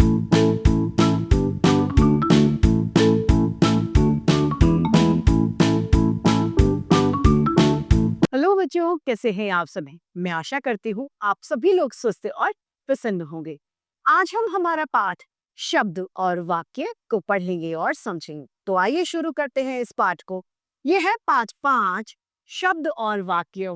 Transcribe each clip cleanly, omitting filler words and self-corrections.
Hello बच्चों, कैसे हैं आप सभी। मैं आशा करती हूँ आप सभी लोग स्वस्थ और प्रसन्न होंगे। आज हम हमारा पाठ शब्द और वाक्य को पढ़ेंगे और समझेंगे। तो आइए शुरू करते हैं इस पाठ को। यह है पाठ 5, शब्द और वाक्य,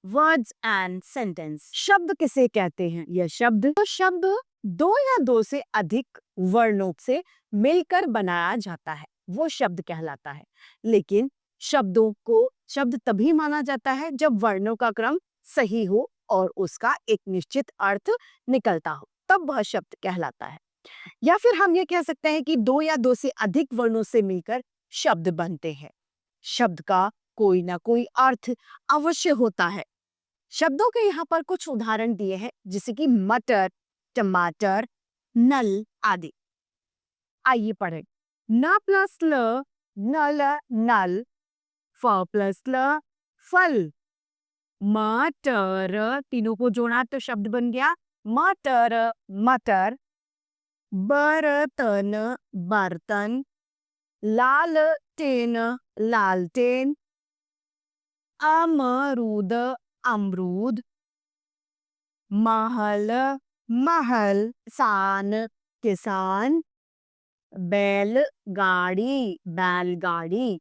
वर्ड्स एंड सेंटेंस। शब्द किसे कहते हैं? यह शब्द दो या दो से अधिक वर्णों से मिलकर बनाया जाता है, वो शब्द कहलाता है। लेकिन शब्द तभी माना जाता है जब वर्णों का क्रम सही हो और उसका एक निश्चित अर्थ निकलता हो, तब वह शब्द कहलाता है। या फिर हम ये कह सकते हैं कि दो या दो से अधिक वर्णों से मिलकर शब्द बनते हैं। शब्द का कोई ना कोई अर्थ अवश्य होता है। शब्दों के यहाँ पर कुछ उदाहरण दिए हैं, जैसे कि मटर, टमाटर, नल आदि। आइए पढ़ें। न प्लस ल, नल, नल। फ प्लस ल, फल। मटर, तीनों को जोड़ा तो शब्द बन गया मटर, मटर। बर्तन, बर्तन। लालटेन, लालटेन। अमरूद, अमरूद। महल, महल। किसान, किसान। बैलगाड़ी, बैलगाड़ी।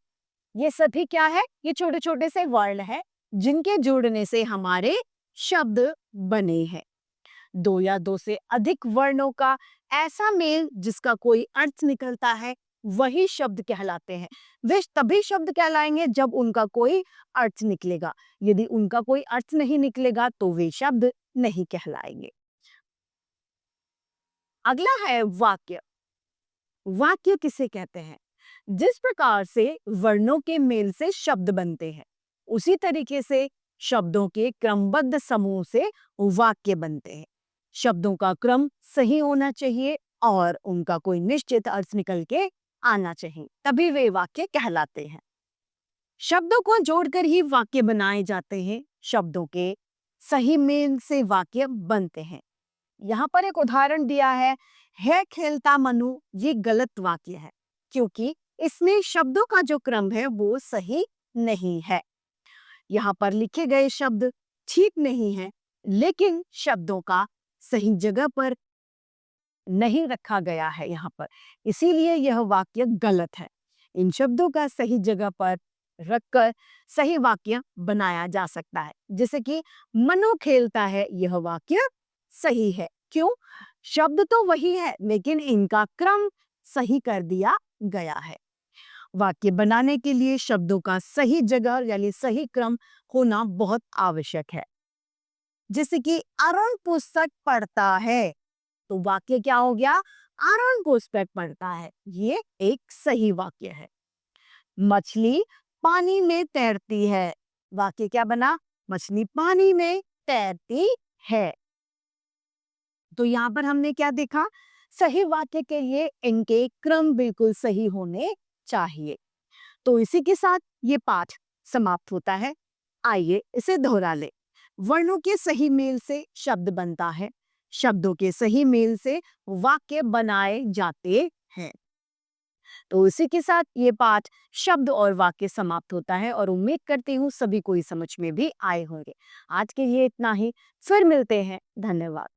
ये सभी क्या है? ये छोटे छोटे से वर्ण है जिनके जुड़ने से हमारे शब्द बने हैं। दो या दो से अधिक वर्णों का ऐसा मेल जिसका कोई अर्थ निकलता है, वही शब्द कहलाते हैं। वे तभी शब्द कहलाएंगे जब उनका कोई अर्थ निकलेगा। यदि उनका कोई अर्थ नहीं निकलेगा तो वे शब्द नहीं कहलाएंगे। अगला है वाक्य। वाक्य किसे कहते हैं? जिस प्रकार से वर्णों के मेल से शब्द बनते हैं, उसी तरीके से शब्दों के क्रमबद्ध समूह से वाक्य बनते हैं। शब्दों का क्रम सही होना चाहिए और उनका कोई निश्चित अर्थ निकल के आना चाहिए, तभी वे वाक्य कहलाते हैं। शब्दों को जोड़कर ही वाक्य बनाए जाते हैं। शब्दों के सही मेल से वाक्य बनते हैं। यहाँ पर एक उदाहरण दिया है खेलता मनु। ये गलत वाक्य है क्योंकि इसमें शब्दों का जो क्रम है वो सही नहीं है। यहाँ पर लिखे गए शब्द ठीक नहीं है, लेकिन शब्दों का सही जगह पर नहीं रखा गया है यहाँ पर, इसीलिए यह वाक्य गलत है। इन शब्दों का सही जगह पर रखकर सही वाक्य बनाया जा सकता है। जैसे कि मनु खेलता है, यह वाक्य सही है। क्यों? शब्द तो वही है लेकिन इनका क्रम सही कर दिया गया है। वाक्य बनाने के लिए शब्दों का सही जगह यानी सही क्रम होना बहुत आवश्यक है। जैसे कि अरुण पुस्तक पढ़ता है, तो वाक्य क्या हो गया? अरुण पुस्तक पढ़ता है। ये एक सही वाक्य है। मछली पानी में तैरती है, वाक्य क्या बना? मछली पानी में तैरती है। तो यहाँ पर हमने क्या देखा? सही वाक्य के लिए इनके क्रम बिल्कुल सही होने चाहिए। तो इसी के साथ ये पाठ समाप्त होता है। आइए इसे दोहरा ले। वर्णों के सही मेल से शब्द बनता है, शब्दों के सही मेल से वाक्य बनाए जाते हैं। तो इसी के साथ ये पाठ शब्द और वाक्य समाप्त होता है और उम्मीद करती हूँ सभी को इस समझ में भी आए होंगे। आज के लिए इतना ही, फिर मिलते हैं। धन्यवाद।